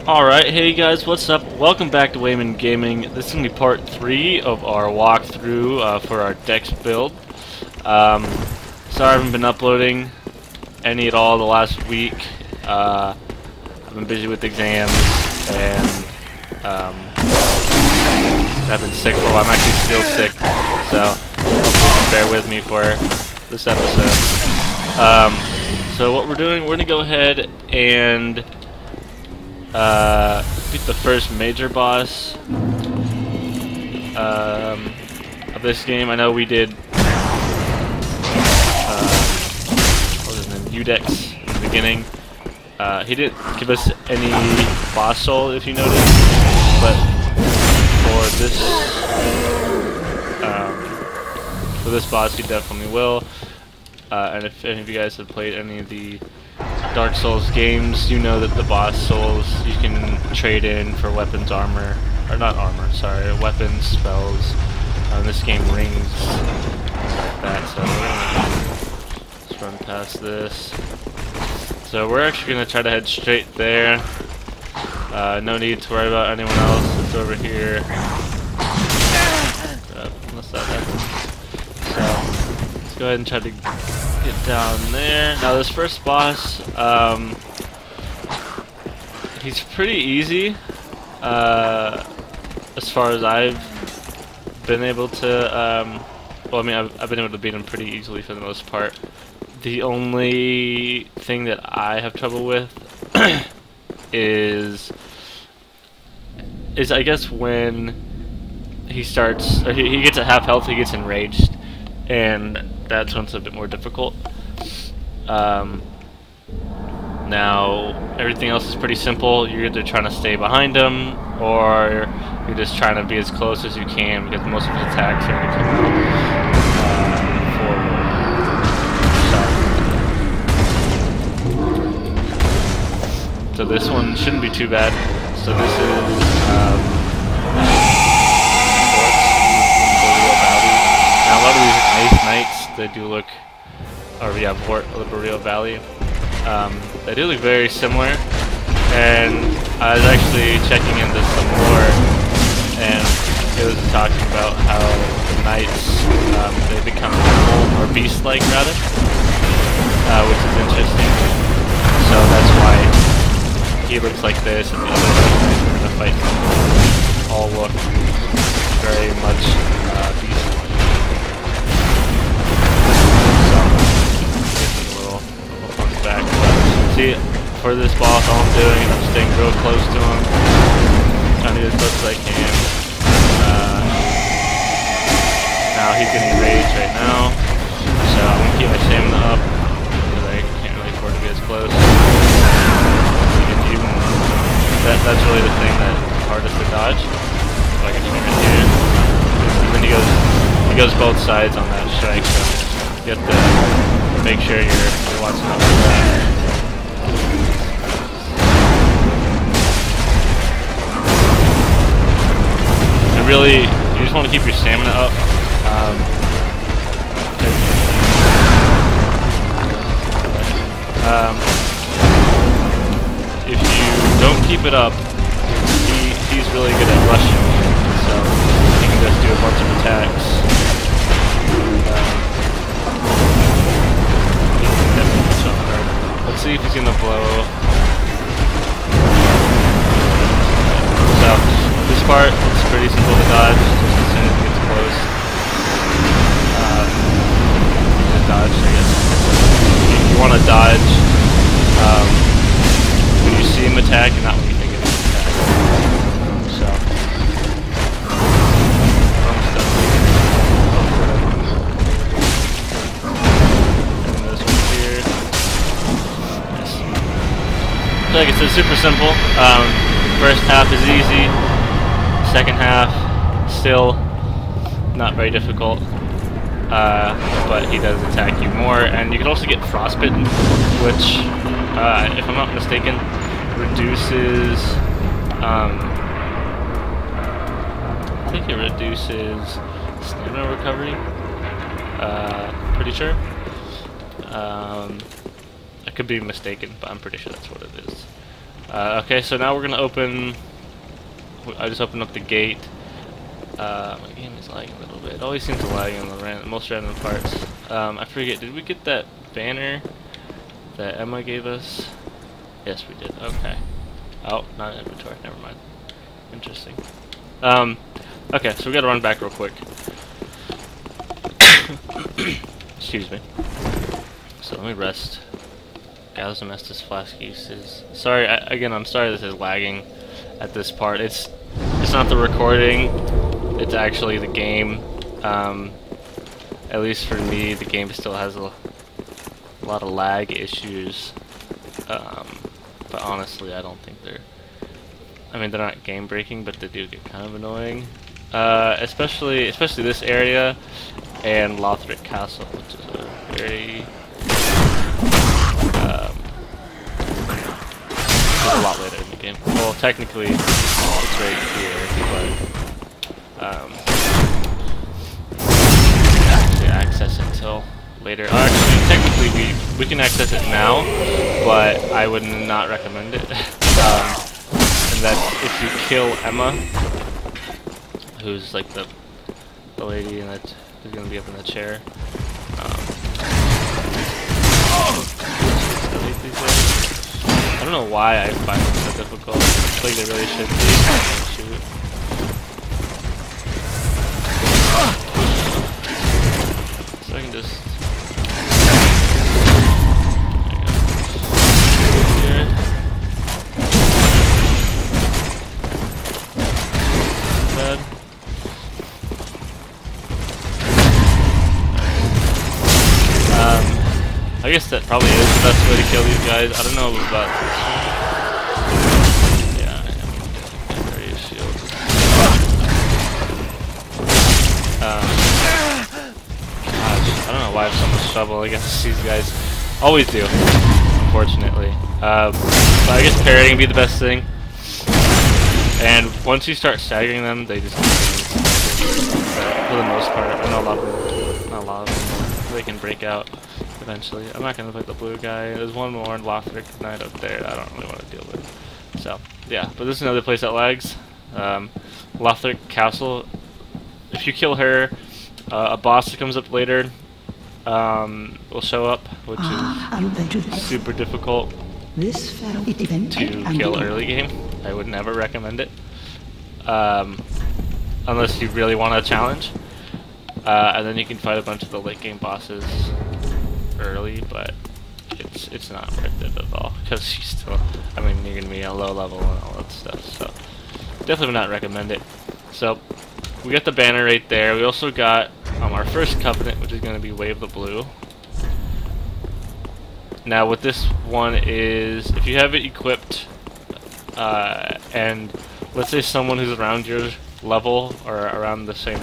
Alright, hey guys, what's up? Welcome back to Wayman Gaming. This is going to be part 3 of our walkthrough for our DEX build. Sorry I haven't been uploading any at all the last week. I've been busy with exams and I've been sick for a while. I'm actually still sick, so hopefully you can bear with me for this episode. So what we're doing, we're going to go ahead and beat the first major boss of this game. I know we did what was his name? DEX in the beginning. He didn't give us any boss soul, if you noticed, but for this boss he definitely will. And if any of you guys have played any of the Dark Souls games, you know that the boss souls you can trade in for weapons, armor, or not armor, sorry, weapons, spells. In this game, rings, like that. So let's run past this. So we're actually gonna try to head straight there. No need to worry about anyone else. It's over here. Unless that happens. So let's go ahead and try to get down there. Now this first boss, he's pretty easy as far as I've been able to, well, I mean, I've been able to beat him pretty easily for the most part. The only thing that I have trouble with is I guess when he starts, or he gets at half health, he gets enraged, and that's when it's a bit more difficult. Now everything else is pretty simple. You're either trying to stay behind him, or you're just trying to be as close as you can, because most of his attacks are going to come out forward. So this one shouldn't be too bad. So this is now a lot of these Ice Knights, they do look, or yeah, Boreal Valley. They do look very similar, and I was actually checking into some more, and it was talking about how the knights, they become animal, or beast-like rather, which is interesting. So that's why he looks like this, and the other knights we're going to fight all look very much beast-like. Back. See, for this boss, all I'm doing is I'm staying real close to him, trying to get as close as I can. Now he's getting enraged right now, so I'm gonna keep my stamina up because I can't really afford to be as close. That's really the thing that's hardest to dodge. If I can swing it here, and then he goes both sides on that strike, so you have to make sure you're watching out for that. And really, you just want to keep your stamina up. If you don't keep it up, he's really good at rushing, so he can just do a bunch of attacks. Let's see if he's gonna blow. So this part is pretty simple to dodge. Just as soon as he gets close, just dodge. I guess if you want to dodge when you see him attack, and not when you think of him attack. So. Like I said, super simple. First half is easy. Second half, still not very difficult. But he does attack you more, and you can also get frostbitten, which, if I'm not mistaken, reduces. I think it reduces stamina recovery. Pretty sure. I could be mistaken, but I'm pretty sure that's what it is. Okay, so now we're gonna open. I just opened up the gate. My game is lagging a little bit. It always seems to lag in the most random parts. I forget. Did we get that banner that Emma gave us? Yes, we did. Okay. Oh, not in inventory. Never mind. Interesting. Okay, so we gotta run back real quick. Excuse me. So let me rest. Gather some Estus flask uses. Sorry, again, I'm sorry this is lagging at this part. It's not the recording. It's actually the game. At least for me, the game still has a lot of lag issues. But honestly, I don't think they're... I mean, they're not game breaking, but they do get kind of annoying. Especially this area and Lothric Castle, which is a very... it's a lot later in the game. Well, technically, it's right here, but... actually access it until later. Actually, technically, we can access it now, but I would not recommend it. And that's if you kill Emma, who's like the lady that is gonna be up in the chair. I don't know why I find it so difficult. I feel like they really should be. Shoot. So I can just. I guess that probably is the best way to kill these guys. I don't know about this one. Yeah, I am very shield. Gosh, I don't know why I have so much trouble against these guys. Always do, unfortunately. But I guess parrying would be the best thing. And once you start staggering them, they just continue. For the most part, I know not a lot of them. They can break out eventually. I'm not gonna play the blue guy. There's one more Lothric Knight up there that I don't really want to deal with. So yeah, but this is another place that lags. Lothric Castle. If you kill her, a boss that comes up later will show up, which is super difficult to kill early game. I would never recommend it unless you really want a challenge. And then you can fight a bunch of the late game bosses early, but it's not worth it at all because you still, I mean, you're gonna be a low level and all that stuff. So definitely would not recommend it. So we got the banner right there. We also got our first covenant, which is gonna be Wave the Blue. Now what this one is, if you have it equipped, and let's say someone who's around your level or around the same.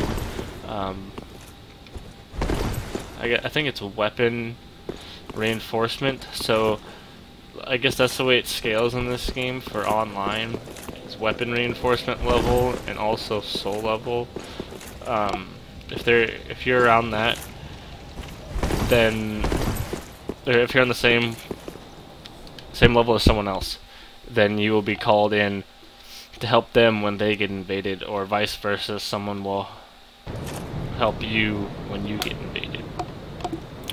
I think it's a weapon reinforcement, so I guess that's the way it scales in this game for online. It's weapon reinforcement level and also soul level. If you're around that, then if you're on the same level as someone else, then you will be called in to help them when they get invaded, or vice versa. Someone will help you when you get invaded.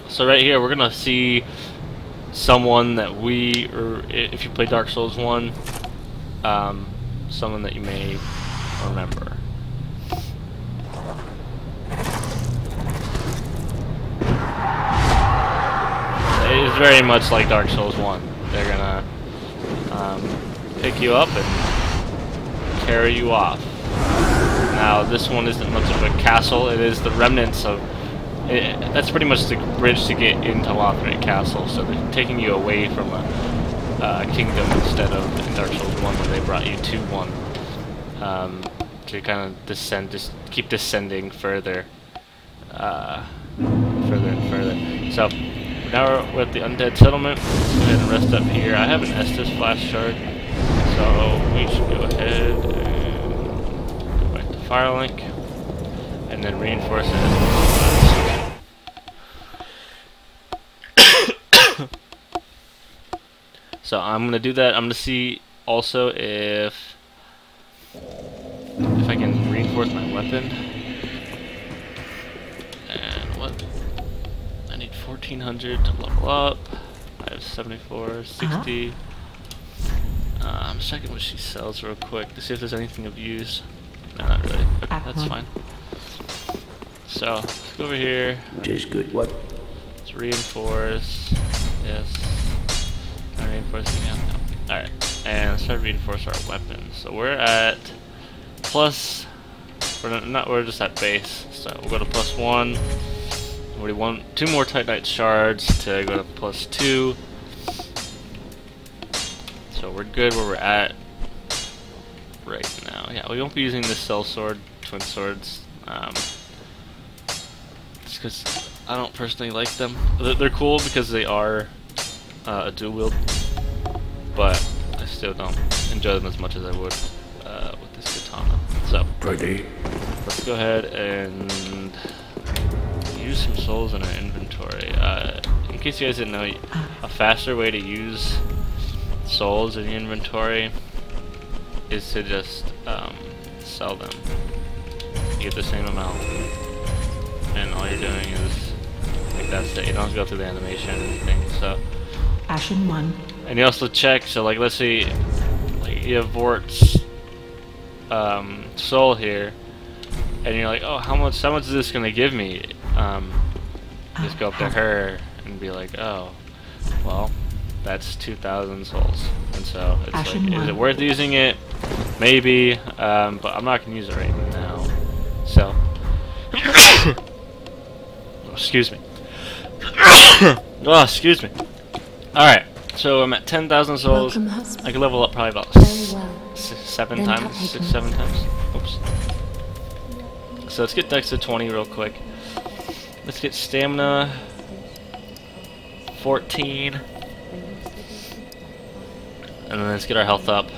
So right here, we're gonna see someone that or if you play Dark Souls 1, someone that you may remember. It is very much like Dark Souls 1. They're gonna pick you up and carry you off. Now, this one isn't much of a castle. It is the remnants of... that's pretty much the bridge to get into Lothric Castle, so they're taking you away from a kingdom instead of in Dark Souls 1 where they brought you to one. To kind of descend, just keep descending further, further and further. So, now we're at the Undead Settlement. Let's go ahead and rest up here. I have an Estus Flash Shard, so we should go ahead and go back to Firelink, and then reinforce it. So I'm going to do that. I'm going to see also if I can reinforce my weapon. And what? I need 1400 to level up. I have 74, 60. I'm checking what she sells real quick to see if there's anything of use. No, not really. Okay, that's fine. So, let's go over here. Just good. What? Let's reinforce. Yes. I'm reinforcing again. No. Alright. And let's try to reinforce our weapons. So we're at plus. We're just at base. So we'll go to +1. We want 2 more Titanite shards to go to +2. So we're good where we're at right now. Yeah, we won't be using the cell sword, twin swords. Just because I don't personally like them. They're cool because they are a dual wield, but I still don't enjoy them as much as I would with this katana. So let's go ahead and use some souls in our inventory. In case you guys didn't know, a faster way to use souls in your inventory is to just sell them. You get the same amount, and all you're doing is like that's it. You don't have to go through the animation or anything. So Ashen 1. And you also check. So like, let's see, like you have Vort's soul here, and you're like, oh, how much is this gonna give me? Just go up to her and be like, oh, well, that's 2,000 souls. And so it's like, is it worth using it? Maybe, but I'm not gonna use it right now. So, excuse me. Oh, excuse me. All right, so I'm at 10,000 souls. I can level up probably about 7 times, 6, 7 times. Oops. So let's get Dex to 20 real quick. Let's get stamina 14, and then let's get our health up.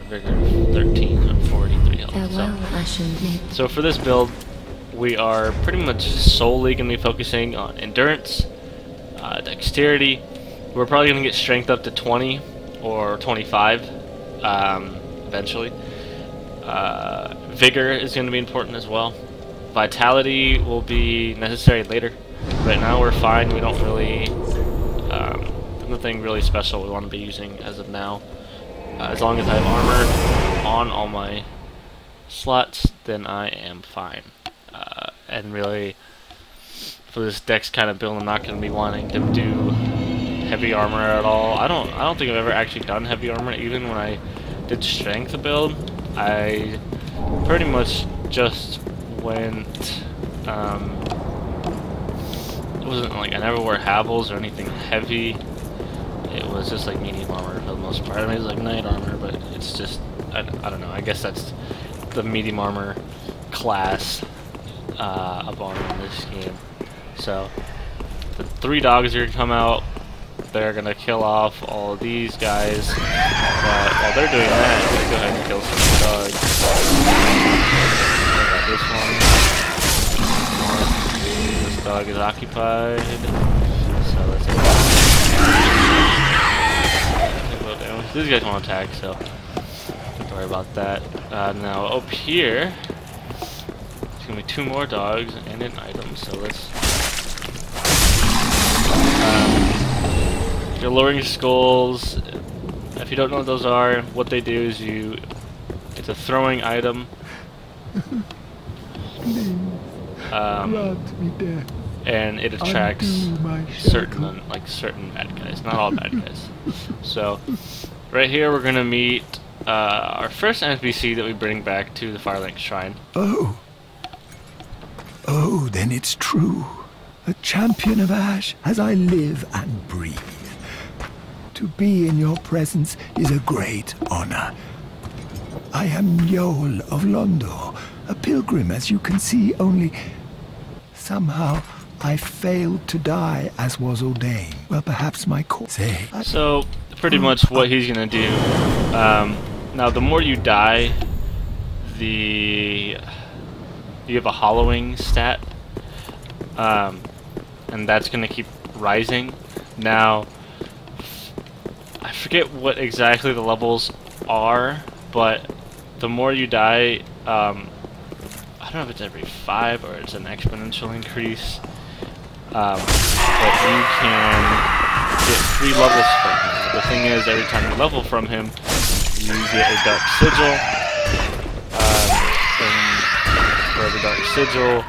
Vigor 13 and 43 health. So for this build, we are pretty much solely going to be focusing on endurance, dexterity. We're probably going to get strength up to 20 or 25 eventually. Vigor is going to be important as well. Vitality will be necessary later. Right now we're fine. We don't really, nothing really special we want to be using as of now. As long as I have armor on all my slots, then I am fine. And really, for this Dex kind of build, I'm not going to be wanting to do heavy armor at all. I don't think I've ever actually done heavy armor. Even when I did strength build, I pretty much just went. It wasn't like I never wore Havels or anything heavy. It was just like medium armor for the most part. I mean, it was like knight armor, but it's just I don't know. I guess that's the medium armor class of armor in this game. So the 3 dogs are gonna come out. They're gonna kill off all of these guys. But while they're doing that, I'm gonna go ahead and kill some dogs. This one. This dog is occupied. So let's go. These guys won't attack, so don't worry about that. Now up here, there's gonna be 2 more dogs and an item. So let's. Your lowering skulls. If you don't know what those are, what they do is it's a throwing item. And it attracts certain bad guys, not all bad guys. So right here we're gonna meet our first NPC that we bring back to the Firelink Shrine. Oh, then it's true. A champion of Ash as I live and breathe. To be in your presence is a great honor. I am Yol of Londor, a pilgrim as you can see, only somehow I failed to die as was ordained. Well, perhaps my course. So, pretty much what he's gonna do. Now, the more you die, you have a hollowing stat, and that's gonna keep rising. Now, I forget what exactly the levels are, but the more you die, I don't know if it's every 5 or it's an exponential increase, but you can get 3 levels from him. The thing is, every time you level from him, you get a dark sigil. And for every dark sigil,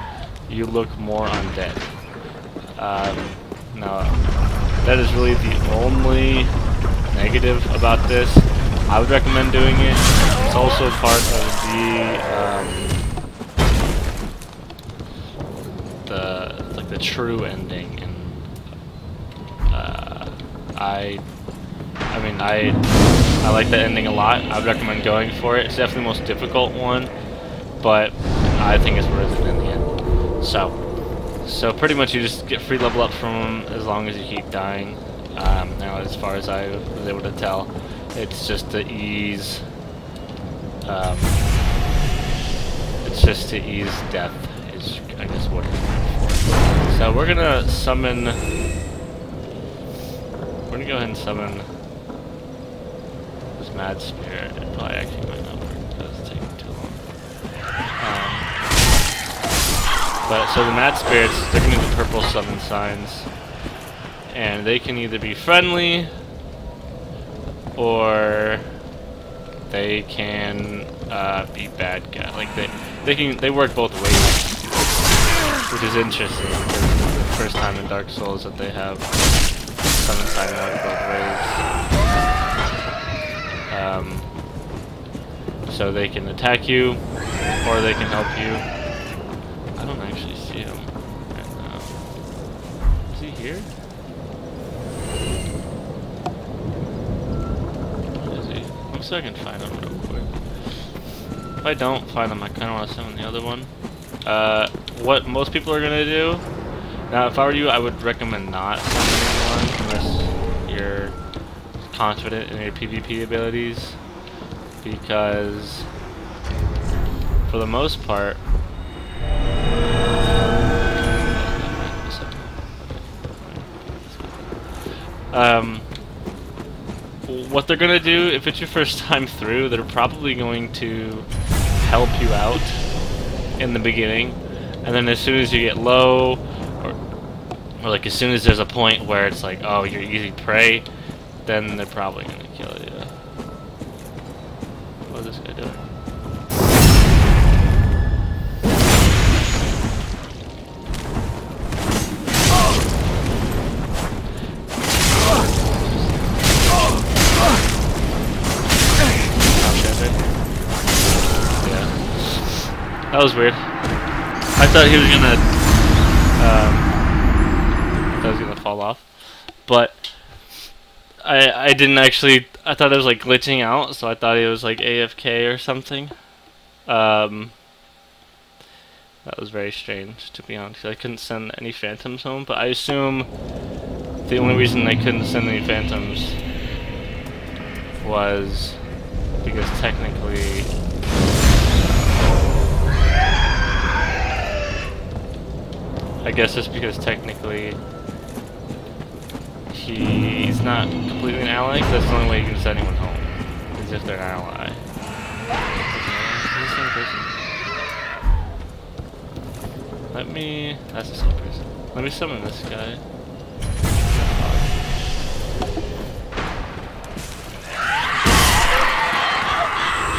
you look more undead. Now, that is really the only negative about this. I would recommend doing it. It's also part of the true ending, and I like that ending a lot. I would recommend going for it. It's definitely the most difficult one, but I think it's worth it in the end. So pretty much you just get free level up from him as long as you keep dying. Now, as far as I was able to tell, it's just to ease. It's just to ease death, is I guess what it's for. So we're gonna summon. We're gonna go ahead and summon this mad spirit. It probably actually might not work because it's taking too long. But so the mad spirits, they're gonna do the purple summon signs, and they can either be friendly or they can be bad guys. Like they work both ways, which is interesting because this is the first time in Dark Souls that they have summon sign work both ways. So they can attack you or they can help you. I don't actually see him right now. Is he here? Where is he? Let me see if I can find him real quick. If I don't find him, I kind of want to summon the other one. What most people are going to do, now if I were you, I would recommend not summoning one unless you're confident in your PvP abilities, because for the most part, what they're gonna do, if it's your first time through, they're probably going to help you out in the beginning, and then as soon as you get low, or like as soon as there's a point where it's like, oh, you're easy prey, then they're probably gonna kill you. What is this guy doing? That was weird. I thought he was gonna fall off, but I didn't actually. I thought it was like glitching out, so I thought it was like AFK or something. That was very strange, to be honest. I couldn't send any phantoms home, but I assume the only reason they couldn't send any phantoms was because technically. I guess it's because technically he's not completely an ally, because that's the only way you can send anyone home, is if they're an ally. That's the same person. Let me summon this guy.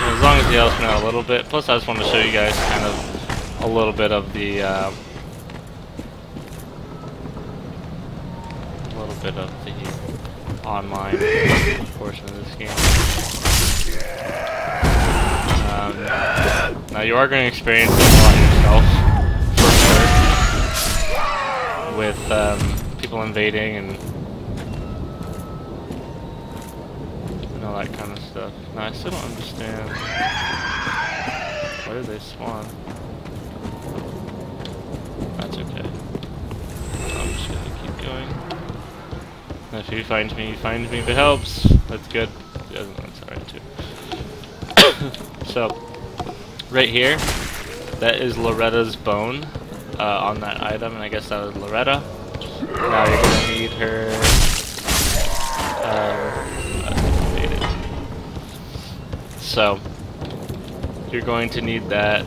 As long as he helps me out a little bit, plus I just want to show you guys kind of a little bit of the online portion of this game. Now you are going to experience this a lot yourself, for sure, with people invading and all that kind of stuff. Now I still don't understand where they spawn. That's okay. I'm just gonna keep going. If he finds me, he finds me. If it helps, that's good. If he doesn't, that's alright too. So, right here, that is Loretta's bone on that item, and I guess that was Loretta. Now you're gonna need her So you're going to need that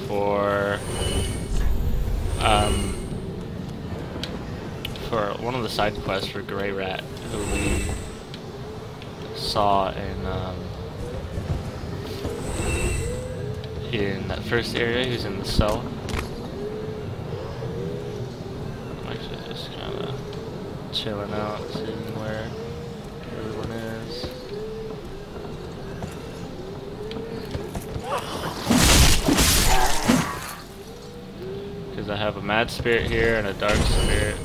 for one of the side quests for Grey Rat, who we saw in that first area. He's in the cell. I'm actually just kind of chilling out, seeing where everyone is. Because I have a mad spirit here and a dark spirit.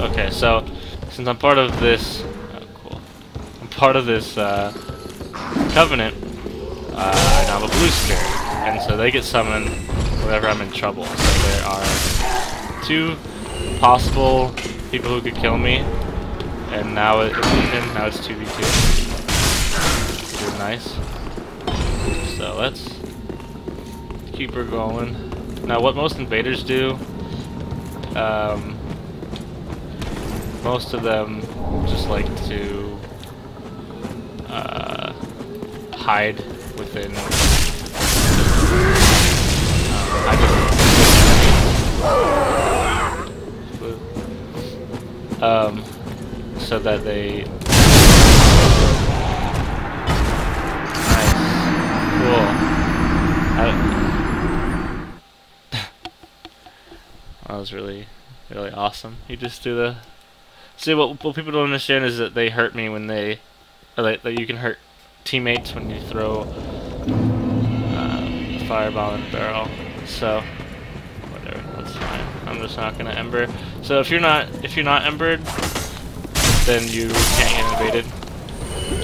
Okay, so since I'm part of this, I'm part of this covenant. I now have a blue spirit, and so they get summoned whenever I'm in trouble. So there are 2 possible people who could kill me, and now it's 2v2, which is nice. So let's keep her going. Now, what most invaders do, most of them just like to hide within so that they nice, cool. That was really awesome. You just do the see what people don't understand is that they hurt me when they that you can hurt teammates when you throw a fireball in a barrel. So whatever, that's fine. I'm just not gonna ember. So if you're not embered, then you can't get invaded.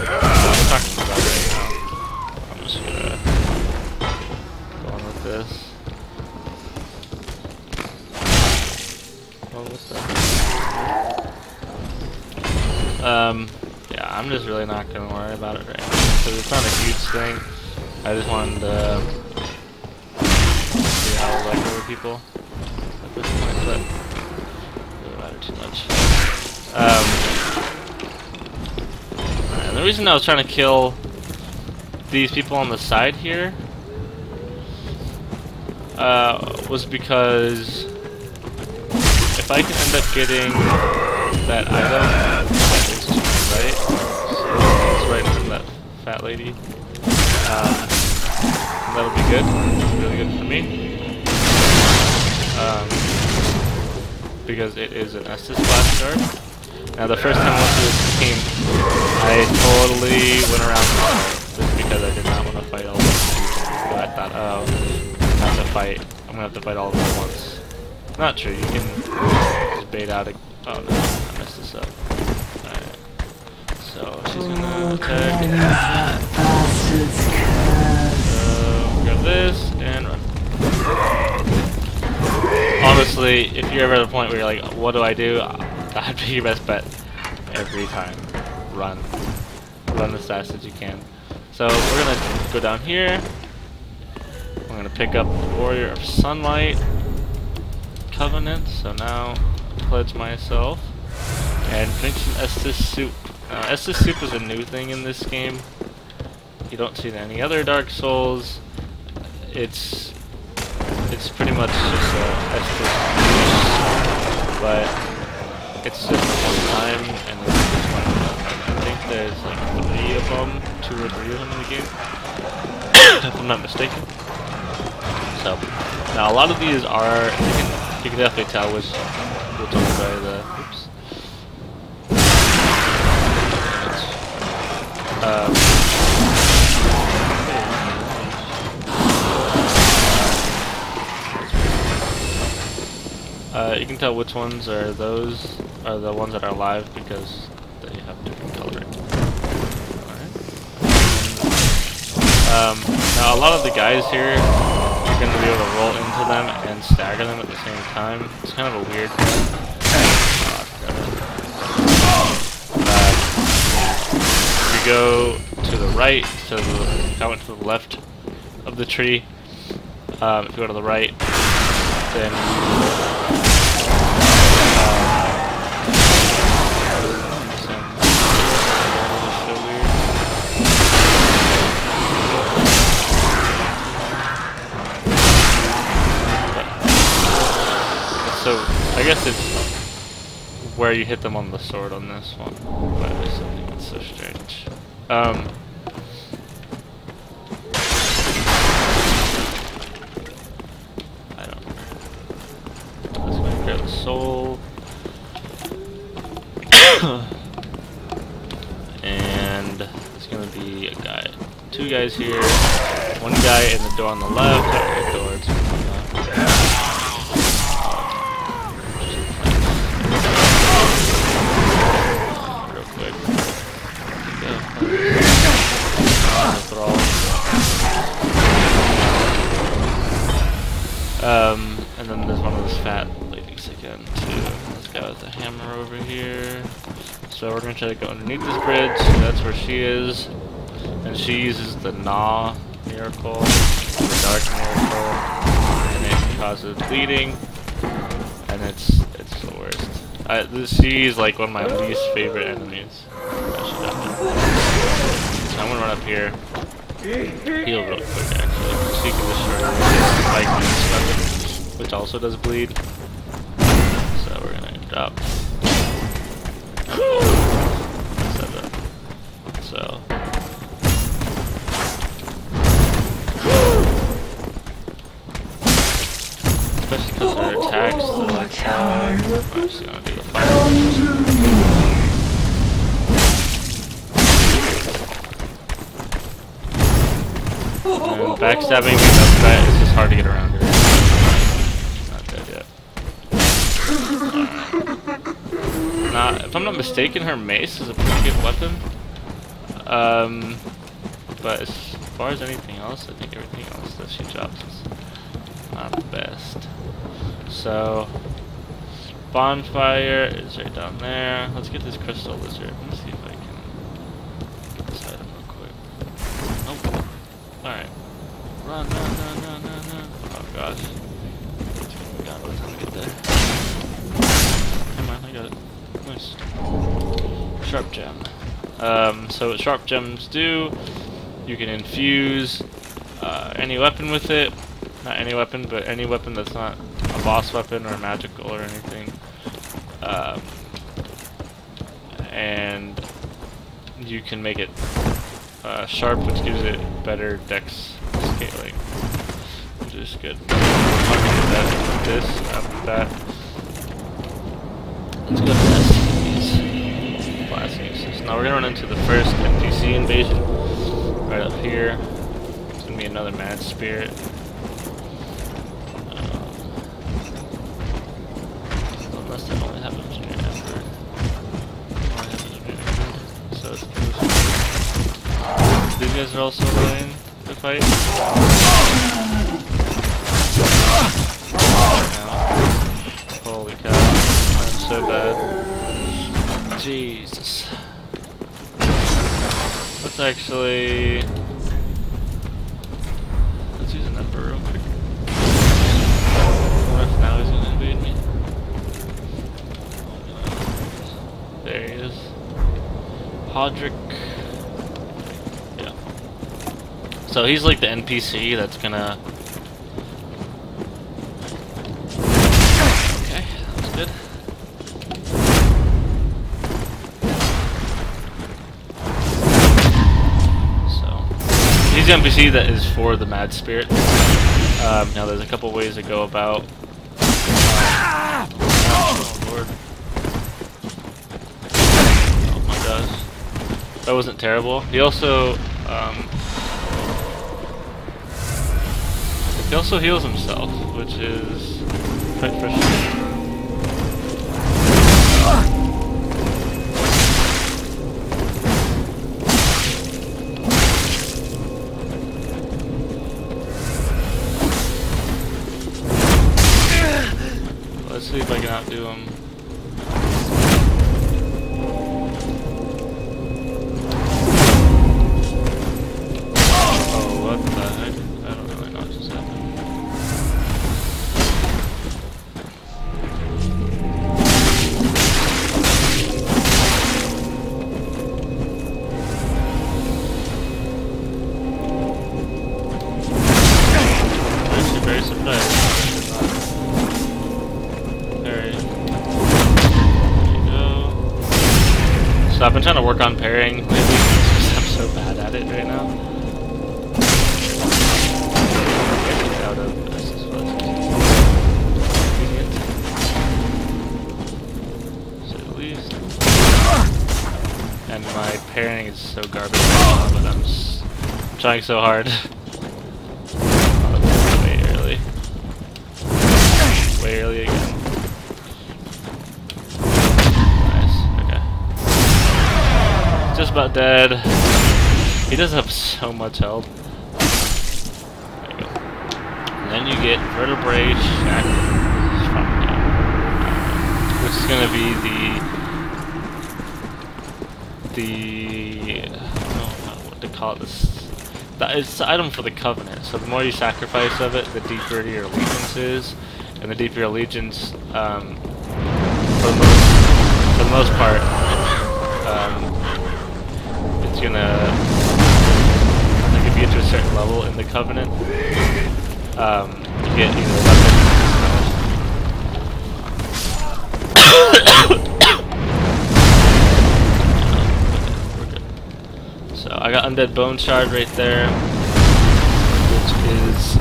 I'm talking about it right now. I'm just gonna go on with this. Oh, what the? Yeah, I'm just really not gonna worry about it right now because it's not a huge thing. I just wanted to see how I like other people at this point, but it doesn't matter too much. And the reason I was trying to kill these people on the side here was because if I can end up getting that item that is to my right, so it's right from that fat lady, that'll be good, really good for me, because it is an Estus blast guard. Now the first time I went through this game, I totally went around just because I did not want to fight all of them. So I thought, oh, I'm gonna have to fight all of them at once. Not true, you can just bait out a... Oh no, I messed this up. Alright. So, she's gonna attack. Grab this, and run. Honestly, if you're ever at a point where you're like, what do I do? That'd be your best bet every time. Run. Run as fast as you can. So, we're gonna go down here. I'm gonna pick up the Warrior of Sunlight Covenant, so now pledge myself and drink some Estus soup. Estus soup is a new thing in this game. You don't see it in any other Dark Souls. It's pretty much just Estus dish, but it's just one time and it's just one of them. I think there's like 3 of them, 2 or 3 of them in the game, if I'm not mistaken. So now a lot of these are you can definitely tell which ones are the oops. You can tell which ones are the ones that are alive because they have different coloring. Alright. Now a lot of the guys here, you're going to be able to roll into them and stagger them at the same time. It's kind of a weird thing. If you go to the right, I went to the left of the tree. If you go to the right, then where you hit them on the sword on this one. But I still think it's so strange. I don't know. Let's go grab the soul. And there's gonna be a guy. 2 guys here. 1 guy in the door on the left. Right door. It's real quick. And then there's one of those fat ladies again too. This guy with the hammer over here. So we're gonna try to go underneath this bridge. That's where she is. And she uses the Gnaw miracle, the dark miracle, and it causes bleeding. And it's the worst. She's like one of my least favorite enemies. So I'm gonna run up here, heal real quick actually. So you can destroy Viking's weapon, which also does bleed. So we're gonna drop. So. Especially because their attacks, they're like, I'm just gonna do the fire. And backstabbing and upset is just hard to get around her. Not dead yet. Now, if I'm not mistaken, her mace is a pretty good weapon. But as far as anything else, I think everything else that she drops is not the best. So, bonfire is right down there. Let's get this crystal lizard. Let me see if I can get this item real quick. Nope. Alright. Run. Oh gosh. We got by the time we get there. Come on, I got it. Nice. Sharp gem. So what sharp gems do, you can infuse any weapon with it. Not any weapon, but any weapon that's not a boss weapon or magical or anything. And you can make it sharp, which gives it better dex scaling, which is good. I'll get that with this after that. Let's go to these blast uses. Now we're gonna run into the first NPC invasion right up here. It's gonna be another mad spirit. Unless that only happens when you're effort. Only happens when you're effort. So it's these guys are also willing to fight. Holy cow, I'm so bad. Jesus. Let's actually... let's use an emperor real quick. What if now he's gonna invade me? There he is. Hodrick. Yeah. So he's like the NPC that's gonna... okay, that's good. He's the NPC that is for the mad spirit. Now there's a couple ways to go about. Oh lord! Oh my gosh, that wasn't terrible. He also heals himself, which is quite frustrating. Let's see if I can outdo him. Oh, what the heck? I don't really know what just happened. I'm actually very surprised. So I've been trying to work on parrying lately because I'm so bad at it right now. Getting out of this is convenient. So at least. And my parrying is so garbage right now, but I'm trying so hard. Oh, way early. Way early again. Just about dead. He does have so much health. There you go. And then you get vertebrae shackle, which is gonna be I don't know what to call this. It's the item for the Covenant. So the more you sacrifice of it, the deeper your allegiance is, and the deeper your allegiance, for the most part. It's gonna, like, if you get to a certain level in the Covenant, you get either We're good. So I got Undead Bone Shard right there, which is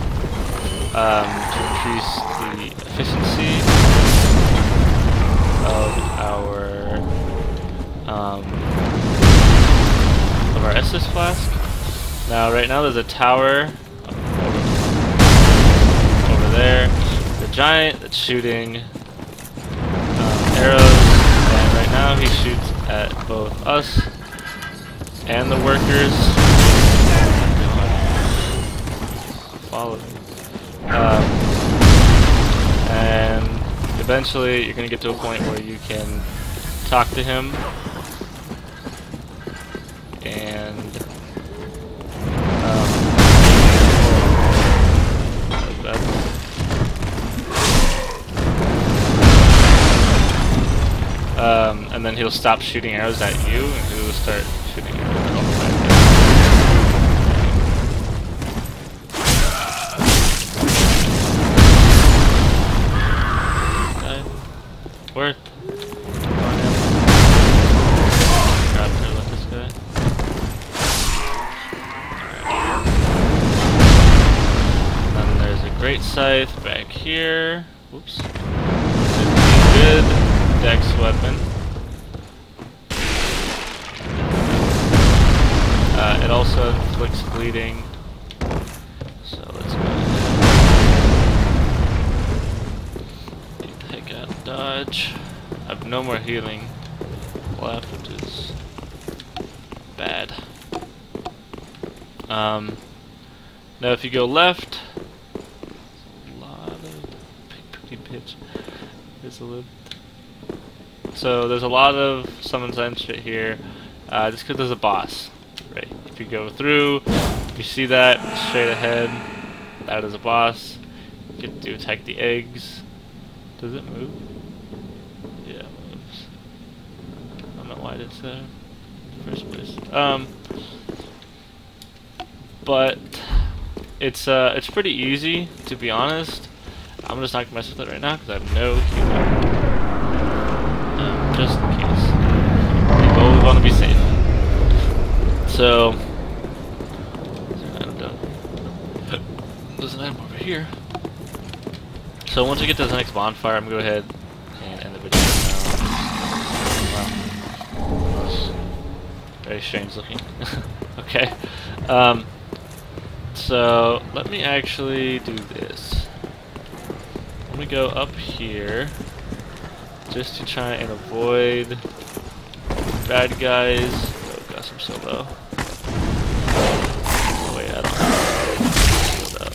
to increase the efficiency of our Estus Flask. Now, right now there's a tower over there. The giant that's shooting arrows, and right now he shoots at both us and the workers. Follow me. And eventually you're going to get to a point where you can talk to him. And and then he'll stop shooting arrows at you, and he'll start shooting arrows at all the time. Okay. Worth. Great Scythe back here. Whoops. Good DEX weapon. It also inflicts bleeding. So let's go ahead. Get the heck out of dodge. I have no more healing left, which is bad. Now if you go left, so there's a lot of summons and shit here, just because there's a boss, right? If you go through, you see that straight ahead, that is a boss. You get to attack the eggs. Does it move? Yeah, it moves. I don't know why it's there in the first place. But it's pretty easy, to be honest. I'm just not gonna mess with it right now because I have no healing. Just in case. We always want to be safe. So, there's an item over here. So once we get to the next bonfire, I'm gonna go ahead and end the video now. Wow. Very strange looking. Okay. So let me actually do this. Let me go up here just to try and avoid bad guys. Oh gosh, I'm so low. Oh wait, I don't have to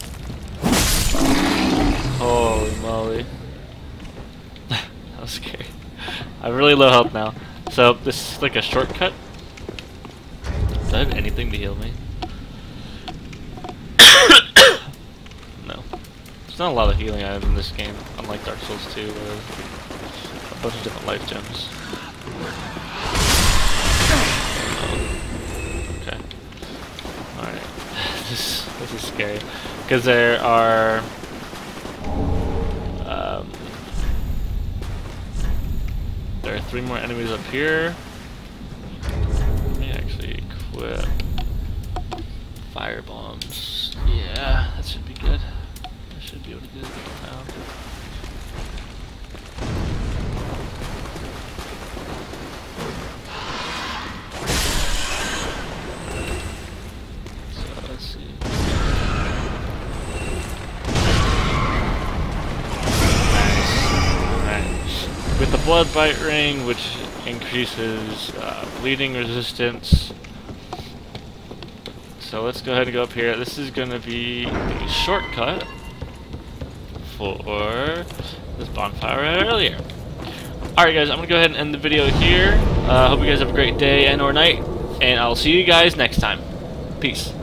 holy moly. That was scary. I have really low health now. So this is like a shortcut. Do I have anything to heal me? No. There's not a lot of healing items in this game, unlike Dark Souls 2, where there's a bunch of different life gems. Okay. Alright. This is scary. Because there are there are 3 more enemies up here. equip fire bombs. Yeah, that should be good. I should be able to do it now. So let's see. Nice. With the blood bite ring, which increases bleeding resistance. So let's go ahead and go up here. This is going to be the shortcut for this bonfire earlier. Alright guys, I'm going to go ahead and end the video here. Hope you guys have a great day and or night, and I'll see you guys next time. Peace.